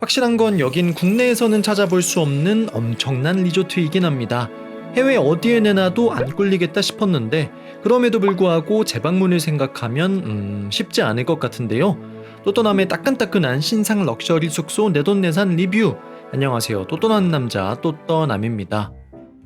확실한 건 여긴 국내에서는 찾아볼 수 없는 엄청난 리조트이긴 합니다. 해외 어디에 내놔도 안 꿀리겠다 싶었는데 그럼에도 불구하고 재방문을 생각하면 쉽지 않을 것 같은데요. 또또남의 따끈따끈한 신상 럭셔리 숙소 내돈내산 리뷰. 안녕하세요. 또또남 남자 또떠남입니다.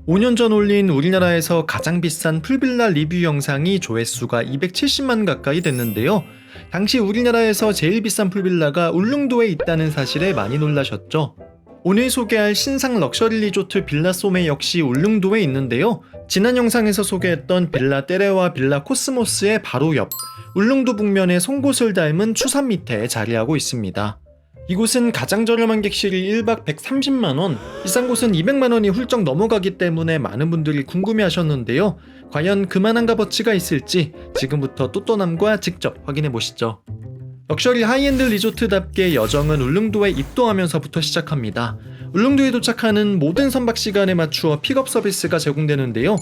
5년 전 올린 우리나라에서 가장 비싼 풀빌라 리뷰 영상이 조회수가 270만 가까이 됐는데요. 당시 우리나라에서 제일 비싼 풀빌라가 울릉도에 있다는 사실에 많이 놀라셨죠. 오늘 소개할 신상 럭셔리 리조트 빌라 소메 역시 울릉도에 있는데요. 지난 영상에서 소개했던 빌라 때레와 빌라 코스모스의 바로 옆, 울릉도 북면의 송곳을 닮은 추산 밑에 자리하고 있습니다. 이곳은 가장 저렴한 객실이 1박 130만원, 비싼 곳은 200만원이 훌쩍 넘어가기 때문에 많은 분들이 궁금해 하셨는데요. 과연 그만한 값어치가 있을지 지금부터 또또남과 직접 확인해 보시죠. 럭셔리 하이엔드 리조트답게 여정은 울릉도에 입도하면서부터 시작합니다. 울릉도에 도착하는 모든 선박 시간에 맞추어 픽업 서비스가 제공되는데요.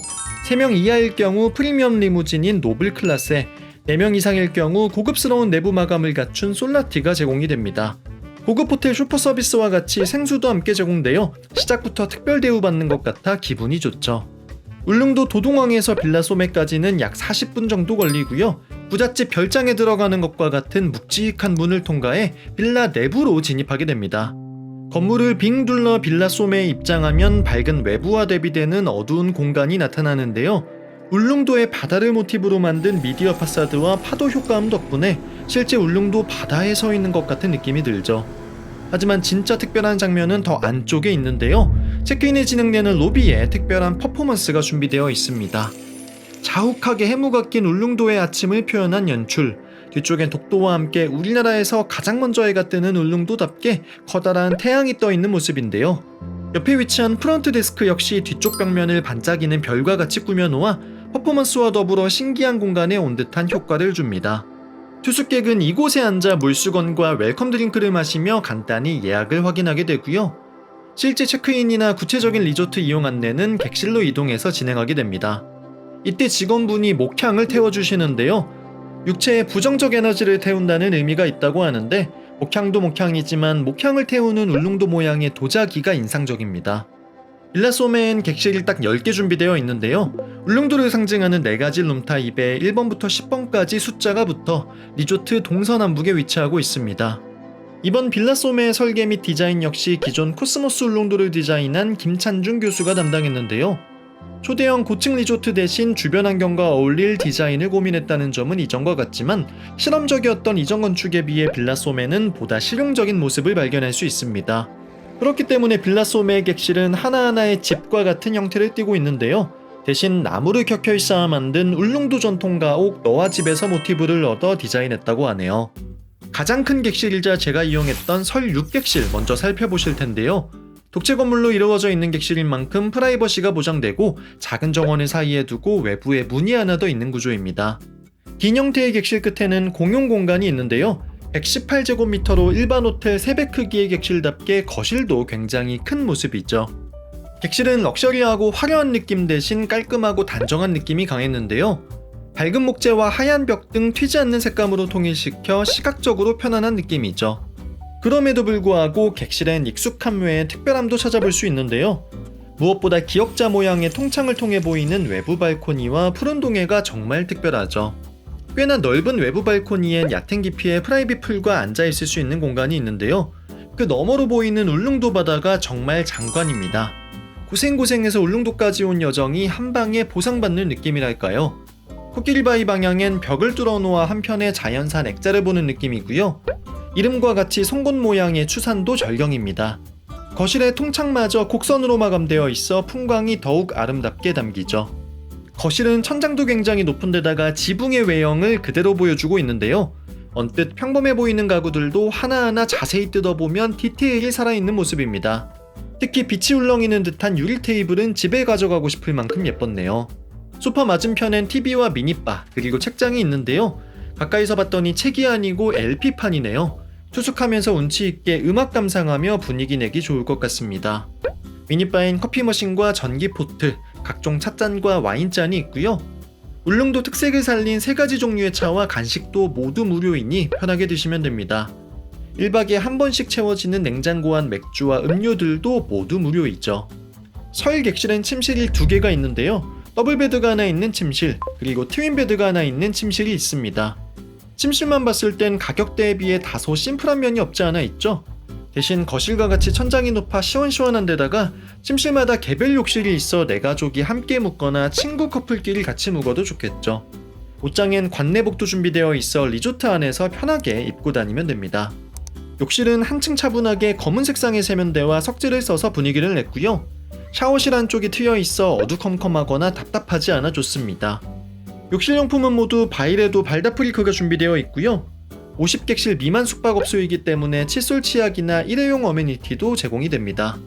3명 이하일 경우 프리미엄 리무진인 노블 클래스에 4명 이상일 경우 고급스러운 내부 마감을 갖춘 솔라티가 제공이 됩니다. 고급 호텔 슈퍼 서비스와 같이 생수도 함께 제공되어 시작부터 특별 대우받는 것 같아 기분이 좋죠. 울릉도 도동항에서 빌라 소메까지는 약 40분 정도 걸리고요. 부잣집 별장에 들어가는 것과 같은 묵직한 문을 통과해 빌라 내부로 진입하게 됩니다. 건물을 빙 둘러 빌라 소메에 입장하면 밝은 외부와 대비되는 어두운 공간이 나타나는데요. 울릉도의 바다를 모티브로 만든 미디어 파사드와 파도 효과음 덕분에 실제 울릉도 바다에 서 있는 것 같은 느낌이 들죠. 하지만 진짜 특별한 장면은 더 안쪽에 있는데요. 체크인이 진행되는 로비에 특별한 퍼포먼스가 준비되어 있습니다. 자욱하게 해무가 낀 울릉도의 아침을 표현한 연출, 뒤쪽엔 독도와 함께 우리나라에서 가장 먼저 해가 뜨는 울릉도답게 커다란 태양이 떠 있는 모습인데요. 옆에 위치한 프런트 데스크 역시 뒤쪽 벽면을 반짝이는 별과 같이 꾸며놓아 퍼포먼스와 더불어 신기한 공간에 온 듯한 효과를 줍니다. 투숙객은 이곳에 앉아 물수건과 웰컴 드링크를 마시며 간단히 예약을 확인하게 되고요. 실제 체크인이나 구체적인 리조트 이용 안내는 객실로 이동해서 진행하게 됩니다. 이때 직원분이 목향을 태워주시는데요. 육체에 부정적 에너지를 태운다는 의미가 있다고 하는데 목향도 목향이지만 목향을 태우는 울릉도 모양의 도자기가 인상적입니다. 빌라 소메엔 객실이 딱 10개 준비되어 있는데요. 울릉도를 상징하는 4가지 룸타입에 1번부터 10번까지 숫자가 붙어 리조트 동서남북에 위치하고 있습니다. 이번 빌라 소메의 설계 및 디자인 역시 기존 코스모스 울릉도를 디자인한 김찬중 교수가 담당했는데요. 초대형 고층 리조트 대신 주변 환경과 어울릴 디자인을 고민했다는 점은 이전과 같지만 실험적이었던 이전 건축에 비해 빌라 소메는 보다 실용적인 모습을 발견할 수 있습니다. 그렇기 때문에 빌라 소메의 객실은 하나하나의 집과 같은 형태를 띠고 있는데요. 대신 나무를 켜켜이 쌓아 만든 울릉도 전통 가옥 너와 집에서 모티브를 얻어 디자인했다고 하네요. 가장 큰 객실이자 제가 이용했던 설 6객실 먼저 살펴보실 텐데요. 독채 건물로 이루어져 있는 객실인 만큼 프라이버시가 보장되고 작은 정원을 사이에 두고 외부에 문이 하나 더 있는 구조입니다. 긴 형태의 객실 끝에는 공용 공간이 있는데요. 118제곱미터로 일반 호텔 3배 크기의 객실답게 거실도 굉장히 큰 모습이죠. 객실은 럭셔리하고 화려한 느낌 대신 깔끔하고 단정한 느낌이 강했는데요. 밝은 목재와 하얀 벽 등 튀지 않는 색감으로 통일시켜 시각적으로 편안한 느낌이죠. 그럼에도 불구하고 객실엔 익숙함 외에 특별함도 찾아볼 수 있는데요. 무엇보다 기역자 모양의 통창을 통해 보이는 외부 발코니와 푸른 동해가 정말 특별하죠. 꽤나 넓은 외부 발코니엔 얕은 깊이의 프라이빗 풀과 앉아있을 수 있는 공간이 있는데요. 그 너머로 보이는 울릉도 바다가 정말 장관입니다. 고생고생해서 울릉도까지 온 여정이 한방에 보상받는 느낌이랄까요. 코끼리 바위 방향엔 벽을 뚫어놓아 한편에 자연산 액자를 보는 느낌이고요. 이름과 같이 송곳 모양의 추산도 절경입니다. 거실의 통창마저 곡선으로 마감되어 있어 풍광이 더욱 아름답게 담기죠. 거실은 천장도 굉장히 높은 데다가 지붕의 외형을 그대로 보여주고 있는데요. 언뜻 평범해 보이는 가구들도 하나하나 자세히 뜯어보면 디테일이 살아있는 모습입니다. 특히 빛이 울렁이는 듯한 유리 테이블은 집에 가져가고 싶을 만큼 예뻤네요. 소파 맞은편엔 TV와 미니바 그리고 책장이 있는데요. 가까이서 봤더니 책이 아니고 LP판이네요. 투숙하면서 운치있게 음악 감상하며 분위기 내기 좋을 것 같습니다. 미니바엔 커피 머신과 전기 포트, 각종 찻잔과 와인잔이 있고요. 울릉도 특색을 살린 3가지 종류의 차와 간식도 모두 무료이니 편하게 드시면 됩니다. 1박에 한 번씩 채워지는 냉장고 안 맥주와 음료들도 모두 무료이죠. 설 객실엔 침실이 2개가 있는데요. 더블 베드가 하나 있는 침실, 그리고 트윈 베드가 하나 있는 침실이 있습니다. 침실만 봤을 땐 가격대에 비해 다소 심플한 면이 없지 않아 있죠. 대신 거실과 같이 천장이 높아 시원시원한 데다가 침실마다 개별 욕실이 있어 내 가족이 함께 묵거나 친구 커플끼리 같이 묵어도 좋겠죠. 옷장엔 관내복도 준비되어 있어 리조트 안에서 편하게 입고 다니면 됩니다. 욕실은 한층 차분하게 검은 색상의 세면대와 석재를 써서 분위기를 냈고요. 샤워실 안쪽이 트여 있어 어두컴컴하거나 답답하지 않아 좋습니다. 욕실용품은 모두 바이레도 발다프리크가 준비되어 있고요. 50객실 미만 숙박업소이기 때문에 칫솔 치약이나 일회용 어메니티도 제공이 됩니다.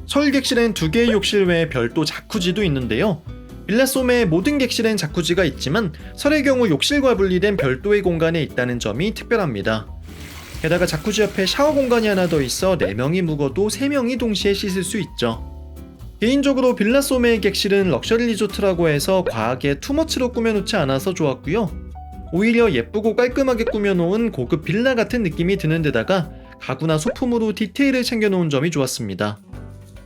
서울 객실엔 2개의 욕실 외에 별도 자쿠지도 있는데요. 빌라 소메의 모든 객실엔 자쿠지가 있지만 설의 경우 욕실과 분리된 별도의 공간에 있다는 점이 특별합니다. 게다가 자쿠지 옆에 샤워 공간이 하나 더 있어 4명이 묵어도 3명이 동시에 씻을 수 있죠. 개인적으로 빌라 소메의 객실은 럭셔리 리조트라고 해서 과하게 투머치로 꾸며놓지 않아서 좋았고요. 오히려 예쁘고 깔끔하게 꾸며놓은 고급 빌라 같은 느낌이 드는 데다가 가구나 소품으로 디테일을 챙겨놓은 점이 좋았습니다.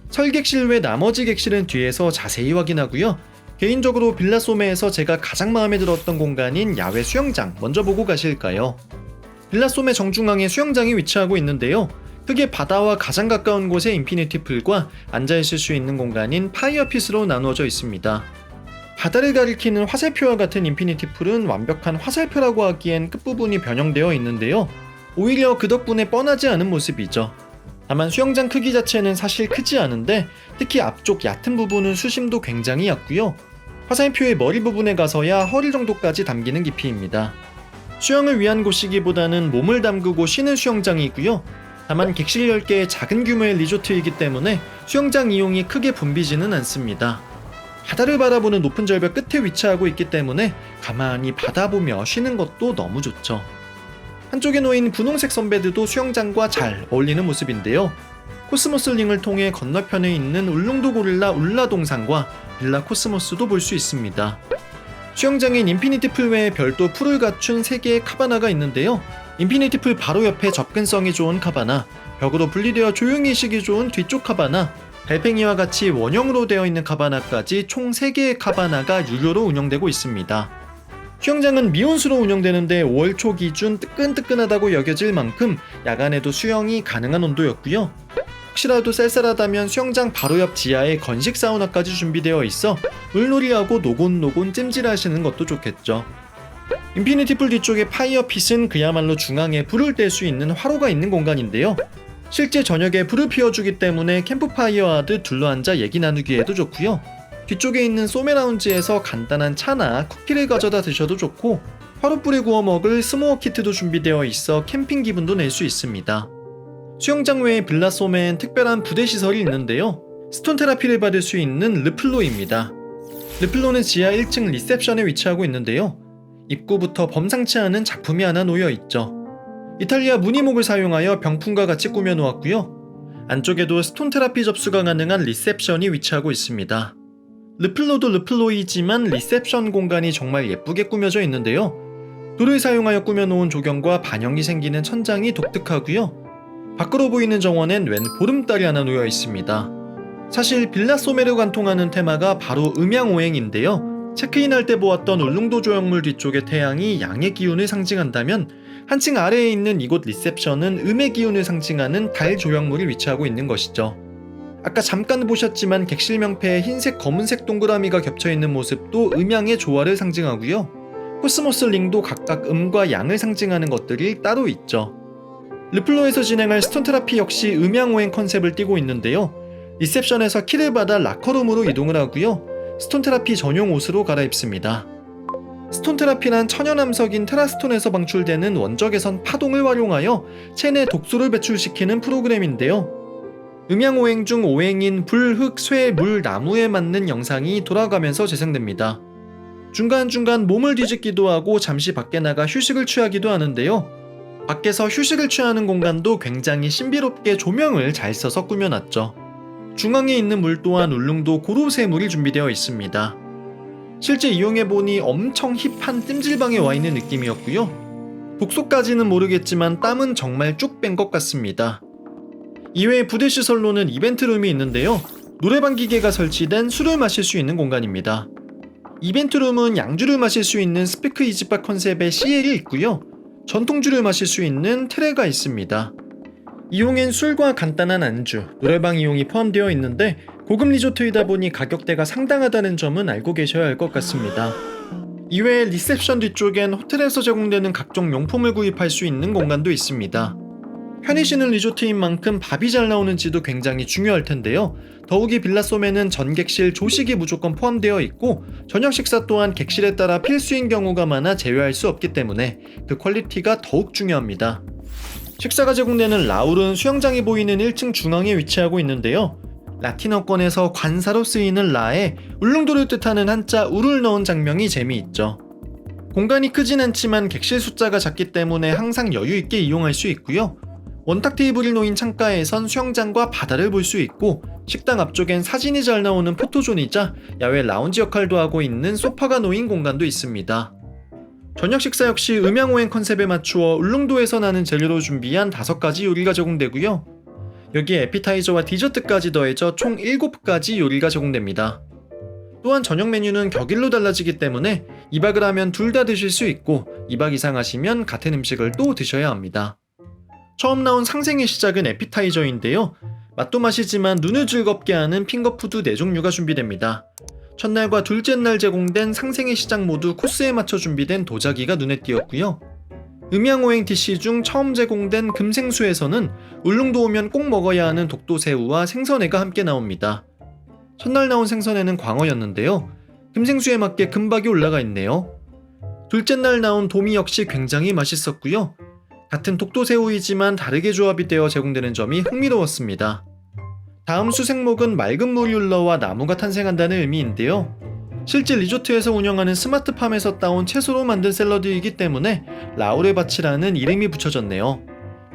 설 객실 외 나머지 객실은 뒤에서 자세히 확인하고요. 개인적으로 빌라 소메에서 제가 가장 마음에 들었던 공간인 야외 수영장 먼저 보고 가실까요? 빌라 소메 정중앙에 수영장이 위치하고 있는데요. 크게 바다와 가장 가까운 곳에 인피니티 풀과 앉아있을 수 있는 공간인 파이어핏으로 나누어져 있습니다. 바다를 가리키는 화살표와 같은 인피니티 풀은 완벽한 화살표라고 하기엔 끝부분이 변형되어 있는데요. 오히려 그 덕분에 뻔하지 않은 모습이죠. 다만 수영장 크기 자체는 사실 크지 않은데 특히 앞쪽 얕은 부분은 수심도 굉장히 얕고요. 화살표의 머리 부분에 가서야 허리 정도까지 담기는 깊이입니다. 수영을 위한 곳이기보다는 몸을 담그고 쉬는 수영장이고요. 다만 객실 10개의 작은 규모의 리조트이기 때문에 수영장 이용이 크게 붐비지는 않습니다. 바다를 바라보는 높은 절벽 끝에 위치하고 있기 때문에 가만히 바다 보며 쉬는 것도 너무 좋죠. 한쪽에 놓인 분홍색 선베드도 수영장과 잘 어울리는 모습인데요. 코스모스 링을 통해 건너편에 있는 울릉도 고릴라 울라동산과 빌라 코스모스도 볼 수 있습니다. 수영장엔 인피니티 풀 외에 별도 풀을 갖춘 3개의 카바나가 있는데요. 인피니티 풀 바로 옆에 접근성이 좋은 카바나, 벽으로 분리되어 조용히 쉬기 좋은 뒤쪽 카바나, 달팽이와 같이 원형으로 되어 있는 카바나까지 총 3개의 카바나가 유료로 운영되고 있습니다. 수영장은 미온수로 운영되는데 5월 초 기준 뜨끈뜨끈하다고 여겨질 만큼 야간에도 수영이 가능한 온도였고요. 혹시라도 쌀쌀하다면 수영장 바로 옆 지하에 건식 사우나까지 준비되어 있어 물놀이하고 노곤노곤 찜질하시는 것도 좋겠죠. 인피니티 풀 뒤쪽의 파이어핏은 그야말로 중앙에 불을 뗄 수 있는 화로가 있는 공간인데요. 실제 저녁에 불을 피워주기 때문에 캠프파이어 하듯 둘러앉아 얘기 나누기에도 좋고요. 뒤쪽에 있는 소메 라운지에서 간단한 차나 쿠키를 가져다 드셔도 좋고 화롯불에 구워 먹을 스모어 키트도 준비되어 있어 캠핑 기분도 낼 수 있습니다. 수영장 외에 빌라 소메엔 특별한 부대 시설이 있는데요. 스톤 테라피를 받을 수 있는 르플로입니다. 르플로는 지하 1층 리셉션에 위치하고 있는데요. 입구부터 범상치 않은 작품이 하나 놓여 있죠. 이탈리아 무늬목을 사용하여 병풍과 같이 꾸며놓았고요. 안쪽에도 스톤 테라피 접수가 가능한 리셉션이 위치하고 있습니다. 르플로도 르플로이지만 리셉션 공간이 정말 예쁘게 꾸며져 있는데요. 돌을 사용하여 꾸며놓은 조경과 반영이 생기는 천장이 독특하고요. 밖으로 보이는 정원엔 웬 보름달이 하나 놓여 있습니다. 사실 빌라 소메를 관통하는 테마가 바로 음양오행인데요. 체크인할 때 보았던 울릉도 조형물 뒤쪽의 태양이 양의 기운을 상징한다면 한층 아래에 있는 이곳 리셉션은 음의 기운을 상징하는 달 조형물이 위치하고 있는 것이죠. 아까 잠깐 보셨지만 객실 명패에 흰색 검은색 동그라미가 겹쳐있는 모습도 음양의 조화를 상징하고요. 코스모스 링도 각각 음과 양을 상징하는 것들이 따로 있죠. 르플로에서 진행할 스톤 테라피 역시 음양오행 컨셉을 띠고 있는데요. 리셉션에서 키를 받아 라커룸으로 이동을 하고요. 스톤 테라피 전용 옷으로 갈아입습니다. 스톤 테라피란 천연암석인 테라스톤에서 방출되는 원적외선 파동을 활용하여 체내 독소를 배출시키는 프로그램인데요. 음양오행 중 오행인 불, 흙, 쇠, 물, 나무에 맞는 영상이 돌아가면서 재생됩니다. 중간중간 몸을 뒤집기도 하고 잠시 밖에 나가 휴식을 취하기도 하는데요. 밖에서 휴식을 취하는 공간도 굉장히 신비롭게 조명을 잘 써서 꾸며놨죠. 중앙에 있는 물 또한 울릉도 고로쇠물이 준비되어 있습니다. 실제 이용해보니 엄청 힙한 찜질방에 와 있는 느낌이었고요. 독소까지는 모르겠지만 땀은 정말 쭉 뺀 것 같습니다. 이외에 부대시설로는 이벤트룸이 있는데요. 노래방 기계가 설치된 술을 마실 수 있는 공간입니다. 이벤트룸은 양주를 마실 수 있는 스피크 이지바 컨셉의 CL이 있고요. 전통주를 마실 수 있는 트레가 있습니다. 이용엔 술과 간단한 안주, 노래방 이용이 포함되어 있는데 고급 리조트이다 보니 가격대가 상당하다는 점은 알고 계셔야 할 것 같습니다. 이외에 리셉션 뒤쪽엔 호텔에서 제공되는 각종 용품을 구입할 수 있는 공간도 있습니다. 편히 쉬는 리조트인 만큼 밥이 잘 나오는지도 굉장히 중요할 텐데요. 더욱이 빌라솜에는 전객실 조식이 무조건 포함되어 있고 저녁 식사 또한 객실에 따라 필수인 경우가 많아 제외할 수 없기 때문에 그 퀄리티가 더욱 중요합니다. 식사가 제공되는 라울은 수영장이 보이는 1층 중앙에 위치하고 있는데요. 라틴어권에서 관사로 쓰이는 라에 울릉도를 뜻하는 한자 우를 넣은 장면이 재미있죠. 공간이 크진 않지만 객실 숫자가 작기 때문에 항상 여유있게 이용할 수 있고요. 원탁 테이블이 놓인 창가에선 수영장과 바다를 볼 수 있고 식당 앞쪽엔 사진이 잘 나오는 포토존이자 야외 라운지 역할도 하고 있는 소파가 놓인 공간도 있습니다. 저녁 식사 역시 음양오행 컨셉에 맞추어 울릉도에서 나는 재료로 준비한 5가지 요리가 제공되고요. 여기에 에피타이저와 디저트까지 더해져 총 7가지 요리가 제공됩니다. 또한 저녁 메뉴는 격일로 달라지기 때문에 2박을 하면 둘 다 드실 수 있고 2박 이상 하시면 같은 음식을 또 드셔야 합니다. 처음 나온 상생의 시작은 에피타이저인데요. 맛도 맛이지만 눈을 즐겁게 하는 핑거푸드 4종류가 준비됩니다. 첫날과 둘째 날 제공된 상생의 시작 모두 코스에 맞춰 준비된 도자기가 눈에 띄었고요. 음양오행 DC 중 처음 제공된 금생수에서는 울릉도 오면 꼭 먹어야 하는 독도새우와 생선회가 함께 나옵니다. 첫날 나온 생선회는 광어였는데요. 금생수에 맞게 금박이 올라가 있네요. 둘째 날 나온 도미 역시 굉장히 맛있었고요. 같은 독도새우이지만 다르게 조합이 되어 제공되는 점이 흥미로웠습니다. 다음 수생목은 맑은 물이 흘러와 나무가 탄생한다는 의미인데요. 실제 리조트에서 운영하는 스마트팜에서 따온 채소로 만든 샐러드이기 때문에 라우레바치라는 이름이 붙여졌네요.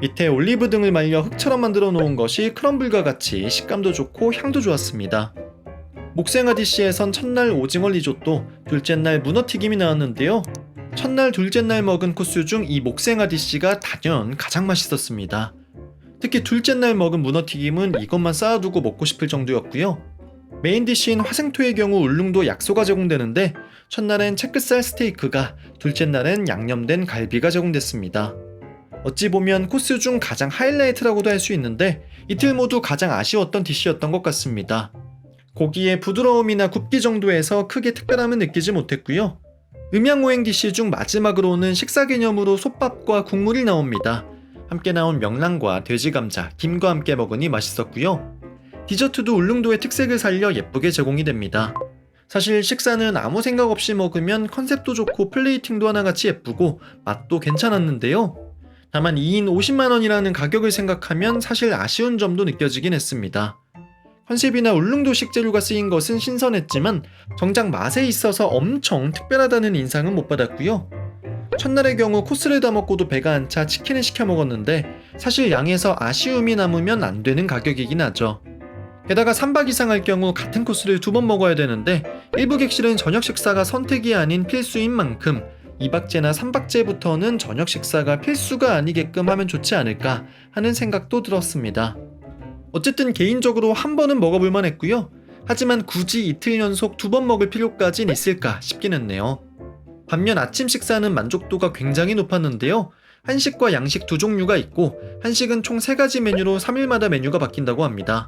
밑에 올리브 등을 말려 흙처럼 만들어 놓은 것이 크럼블과 같이 식감도 좋고 향도 좋았습니다. 목생아 디시에선 첫날 오징어 리조또, 둘째 날 문어튀김이 나왔는데요. 첫날 둘째 날 먹은 코스 중 이 목생아 디시가 단연 가장 맛있었습니다. 특히 둘째 날 먹은 문어튀김은 이것만 쌓아두고 먹고 싶을 정도였고요. 메인 디시인 화생토의 경우 울릉도 약소가 제공되는데 첫날엔 체크살 스테이크가, 둘째 날엔 양념된 갈비가 제공됐습니다. 어찌 보면 코스 중 가장 하이라이트라고도 할 수 있는데 이틀 모두 가장 아쉬웠던 디시였던 것 같습니다. 고기의 부드러움이나 굽기 정도에서 크게 특별함은 느끼지 못했고요. 음양오행 디시 중 마지막으로는 식사 개념으로 솥밥과 국물이 나옵니다. 함께 나온 명란과 돼지감자, 김과 함께 먹으니 맛있었고요. 디저트도 울릉도의 특색을 살려 예쁘게 제공이 됩니다. 사실 식사는 아무 생각 없이 먹으면 컨셉도 좋고 플레이팅도 하나같이 예쁘고 맛도 괜찮았는데요. 다만 2인 50만원이라는 가격을 생각하면 사실 아쉬운 점도 느껴지긴 했습니다. 컨셉이나 울릉도식 재료가 쓰인 것은 신선했지만 정작 맛에 있어서 엄청 특별하다는 인상은 못 받았고요. 첫날의 경우 코스를 다 먹고도 배가 안 차 치킨을 시켜 먹었는데 사실 양에서 아쉬움이 남으면 안 되는 가격이긴 하죠. 게다가 3박 이상 할 경우 같은 코스를 2번 먹어야 되는데 일부 객실은 저녁 식사가 선택이 아닌 필수인 만큼 2박제나 3박제부터는 저녁 식사가 필수가 아니게끔 하면 좋지 않을까 하는 생각도 들었습니다. 어쨌든 개인적으로 한 번은 먹어볼만 했고요. 하지만 굳이 이틀 연속 2번 먹을 필요까진 있을까 싶긴 했네요. 반면 아침 식사는 만족도가 굉장히 높았는데요. 한식과 양식 2종류가 있고 한식은 총 3가지 메뉴로 3일마다 메뉴가 바뀐다고 합니다.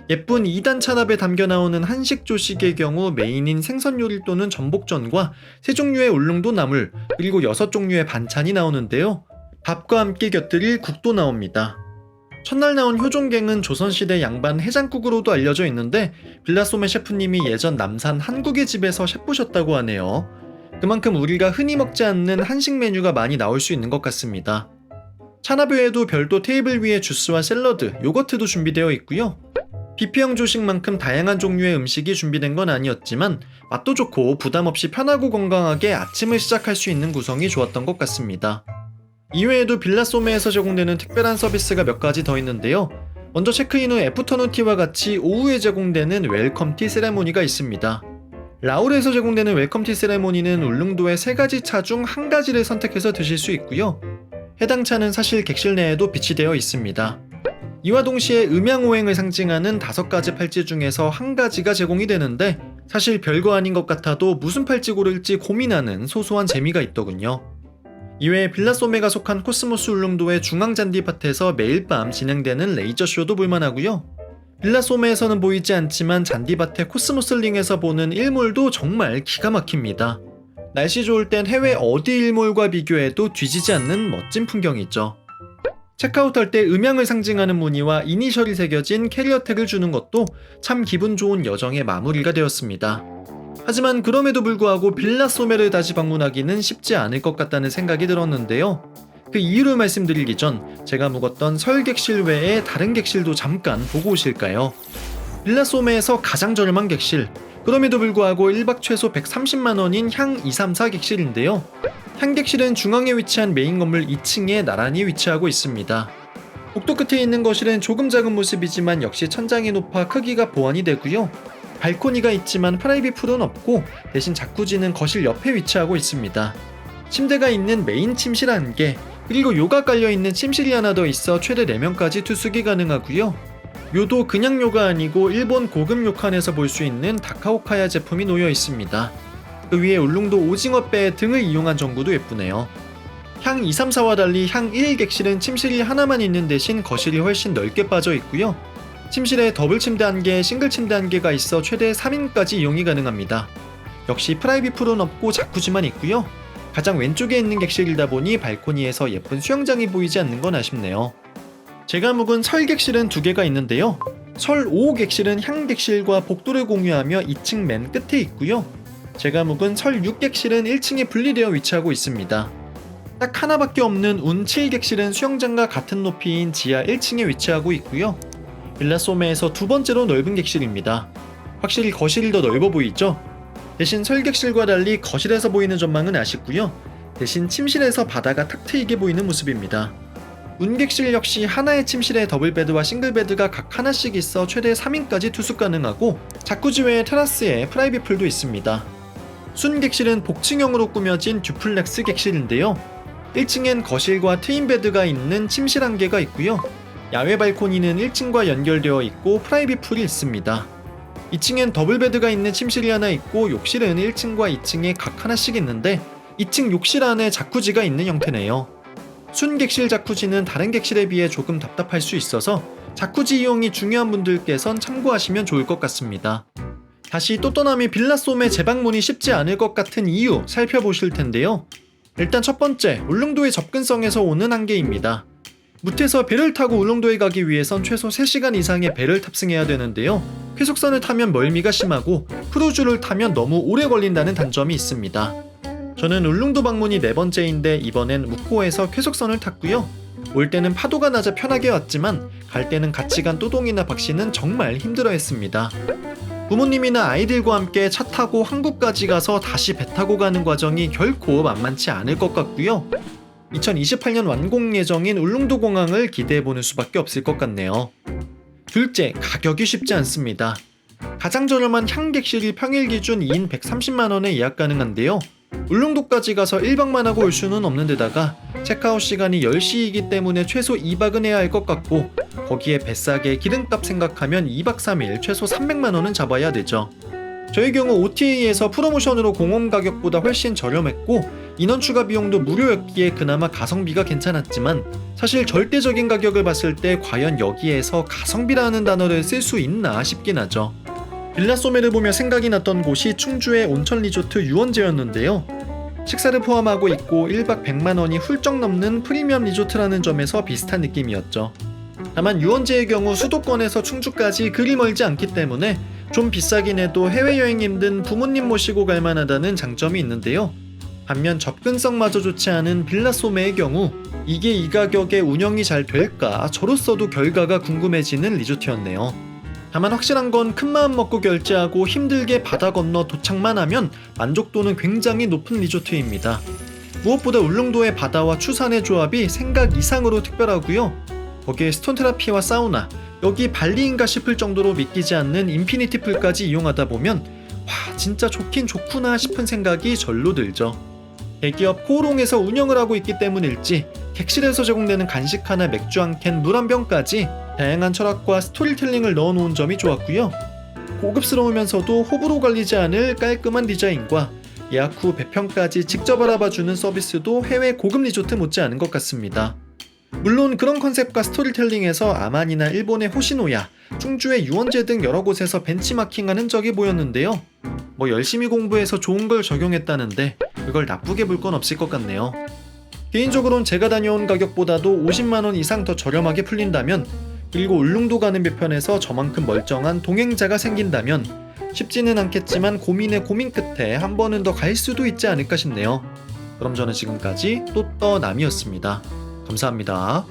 예쁜 2단 찬압에 담겨 나오는 한식 조식의 경우 메인인 생선 요리 또는 전복전과 3종류의 울릉도 나물 그리고 6종류의 반찬이 나오는데요. 밥과 함께 곁들일 국도 나옵니다. 첫날 나온 효종갱은 조선시대 양반 해장국으로도 알려져 있는데 빌라솜의 셰프님이 예전 남산 한국의 집에서 셰프셨다고 하네요. 그만큼 우리가 흔히 먹지 않는 한식 메뉴가 많이 나올 수 있는 것 같습니다. 찬압 외에도 별도 테이블 위에 주스와 샐러드, 요거트도 준비되어 있고요. 뷔페형 조식만큼 다양한 종류의 음식이 준비된 건 아니었지만 맛도 좋고 부담 없이 편하고 건강하게 아침을 시작할 수 있는 구성이 좋았던 것 같습니다. 이외에도 빌라소메에서 제공되는 특별한 서비스가 몇 가지 더 있는데요. 먼저 체크인 후 애프터눈 티와 같이 오후에 제공되는 웰컴 티 세레모니가 있습니다. 라울에서 제공되는 웰컴티 세레모니는 울릉도의 3가지 차 중 1가지를 선택해서 드실 수 있고요. 해당 차는 사실 객실 내에도 비치되어 있습니다. 이와 동시에 음양오행을 상징하는 5가지 팔찌 중에서 1가지가 제공이 되는데 사실 별거 아닌 것 같아도 무슨 팔찌 고를지 고민하는 소소한 재미가 있더군요. 이외에 빌라소메가 속한 코스모스 울릉도의 중앙잔디밭에서 매일 밤 진행되는 레이저쇼도 볼만하고요. 빌라소메에서는 보이지 않지만 잔디밭의 코스모스 링에서 보는 일몰도 정말 기가 막힙니다. 날씨 좋을 땐 해외 어디 일몰과 비교해도 뒤지지 않는 멋진 풍경이죠. 체크아웃할 때 음양을 상징하는 무늬와 이니셜이 새겨진 캐리어택을 주는 것도 참 기분 좋은 여정의 마무리가 되었습니다. 하지만 그럼에도 불구하고 빌라소메를 다시 방문하기는 쉽지 않을 것 같다는 생각이 들었는데요. 그 이유를 말씀드리기 전 제가 묵었던 설 객실 외에 다른 객실도 잠깐 보고 오실까요? 빌라소메에서 가장 저렴한 객실, 그럼에도 불구하고 1박 최소 130만원인 향 234 객실인데요. 향 객실은 중앙에 위치한 메인 건물 2층에 나란히 위치하고 있습니다. 복도 끝에 있는 거실은 조금 작은 모습이지만 역시 천장이 높아 크기가 보완이 되고요. 발코니가 있지만 프라이빗 풀은 없고 대신 자쿠지는 거실 옆에 위치하고 있습니다. 침대가 있는 메인 침실 1개, 그리고 요가 깔려있는 침실이 하나 더 있어 최대 4명까지 투숙이 가능하고요. 묘도 그냥 묘가 아니고 일본 고급 료칸에서 볼 수 있는 다카오카야 제품이 놓여 있습니다. 그 위에 울릉도 오징어배 등을 이용한 전구도 예쁘네요. 향 234와 달리 향 1 객실은 침실이 하나만 있는 대신 거실이 훨씬 넓게 빠져 있고요. 침실에 더블 침대 1개, 싱글 침대 1개가 있어 최대 3인까지 이용이 가능합니다. 역시 프라이빗 풀은 없고 자쿠지만 있고요. 가장 왼쪽에 있는 객실이다 보니 발코니에서 예쁜 수영장이 보이지 않는 건 아쉽네요. 제가 묵은 설 객실은 2개가 있는데요. 설 5 객실은 향 객실과 복도를 공유하며 2층 맨 끝에 있고요. 제가 묵은 설 6 객실은 1층에 분리되어 위치하고 있습니다. 딱 하나밖에 없는 운 7 객실은 수영장과 같은 높이인 지하 1층에 위치하고 있고요. 빌라소메에서 2번째로 넓은 객실입니다. 확실히 거실이 더 넓어 보이죠? 대신 설 객실과 달리 거실에서 보이는 전망은 아쉽고요. 대신 침실에서 바다가 탁 트이게 보이는 모습입니다. 운 객실 역시 하나의 침실에 더블베드와 싱글베드가 각 하나씩 있어 최대 3인까지 투숙 가능하고 자쿠지 외에 테라스에 프라이빗 풀도 있습니다. 순 객실은 복층형으로 꾸며진 듀플렉스 객실인데요. 1층엔 거실과 트윈베드가 있는 침실 1개가 있고요. 야외 발코니는 1층과 연결되어 있고 프라이빗 풀이 있습니다. 2층엔 더블베드가 있는 침실이 하나 있고 욕실은 1층과 2층에 각 하나씩 있는데 2층 욕실 안에 자쿠지가 있는 형태네요. 순 객실 자쿠지는 다른 객실에 비해 조금 답답할 수 있어서 자쿠지 이용이 중요한 분들께선 참고하시면 좋을 것 같습니다. 다시 또또나미 빌라소메 재방문이 쉽지 않을 것 같은 이유 살펴보실 텐데요. 일단 첫 번째, 울릉도의 접근성에서 오는 한계입니다. 무태에서 배를 타고 울릉도에 가기 위해선 최소 3시간 이상의 배를 탑승해야 되는데요. 쾌속선을 타면 멀미가 심하고 크루즈를 타면 너무 오래 걸린다는 단점이 있습니다. 저는 울릉도 방문이 4번째인데 이번엔 묵호에서 쾌속선을 탔고요. 올 때는 파도가 낮아 편하게 왔지만 갈 때는 같이 간 또동이나 박씨는 정말 힘들어했습니다. 부모님이나 아이들과 함께 차 타고 한국까지 가서 다시 배 타고 가는 과정이 결코 만만치 않을 것 같고요. 2028년 완공 예정인 울릉도 공항을 기대해보는 수밖에 없을 것 같네요. 둘째, 가격이 쉽지 않습니다. 가장 저렴한 향 객실이 평일 기준 2인 130만원에 예약 가능한데요. 울릉도까지 가서 1박만 하고 올 수는 없는 데다가 체크아웃 시간이 10시이기 때문에 최소 2박은 해야 할 것 같고 거기에 뱃싸게 기름값 생각하면 2박 3일 최소 300만원은 잡아야 되죠. 저의 경우 OTA에서 프로모션으로 공홈 가격보다 훨씬 저렴했고 인원 추가 비용도 무료였기에 그나마 가성비가 괜찮았지만 사실 절대적인 가격을 봤을 때 과연 여기에서 가성비라는 단어를 쓸 수 있나 싶긴 하죠. 빌라소메를 보며 생각이 났던 곳이 충주의 온천 리조트 유원제였는데요. 식사를 포함하고 있고 1박 100만원이 훌쩍 넘는 프리미엄 리조트라는 점에서 비슷한 느낌이었죠. 다만 유원제의 경우 수도권에서 충주까지 그리 멀지 않기 때문에 좀 비싸긴 해도 해외여행 힘든 부모님 모시고 갈만하다는 장점이 있는데요. 반면 접근성마저 좋지 않은 빌라소메의 경우 이게 이 가격에 운영이 잘 될까 저로서도 결과가 궁금해지는 리조트였네요. 다만 확실한 건 큰마음 먹고 결제하고 힘들게 바다 건너 도착만 하면 만족도는 굉장히 높은 리조트입니다. 무엇보다 울릉도의 바다와 추산의 조합이 생각 이상으로 특별하고요. 거기에 스톤 테라피와 사우나, 여기 발리인가 싶을 정도로 믿기지 않는 인피니티 풀까지 이용하다 보면 와, 진짜 좋긴 좋구나 싶은 생각이 절로 들죠. 대기업 코오롱에서 운영을 하고 있기 때문일지 객실에서 제공되는 간식 하나, 맥주 한 캔, 물 한 병까지 다양한 철학과 스토리텔링을 넣어놓은 점이 좋았고요. 고급스러우면서도 호불호 갈리지 않을 깔끔한 디자인과 예약 후 배평까지 직접 알아봐주는 서비스도 해외 고급 리조트 못지않은 것 같습니다. 물론 그런 컨셉과 스토리텔링에서 아만이나 일본의 호시노야, 충주의 유원제 등 여러 곳에서 벤치마킹한 흔적이 보였는데요. 뭐 열심히 공부해서 좋은 걸 적용했다는데 그걸 나쁘게 볼 건 없을 것 같네요. 개인적으로는 제가 다녀온 가격보다도 50만원 이상 더 저렴하게 풀린다면, 그리고 울릉도 가는 배편에서 저만큼 멀쩡한 동행자가 생긴다면 쉽지는 않겠지만 고민의 고민 끝에 한 번은 더 갈 수도 있지 않을까 싶네요. 그럼 저는 지금까지 또떠남이었습니다. 감사합니다.